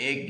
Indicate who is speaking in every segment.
Speaker 1: 1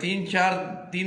Speaker 1: 3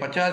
Speaker 1: 50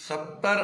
Speaker 1: 70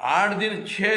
Speaker 1: 6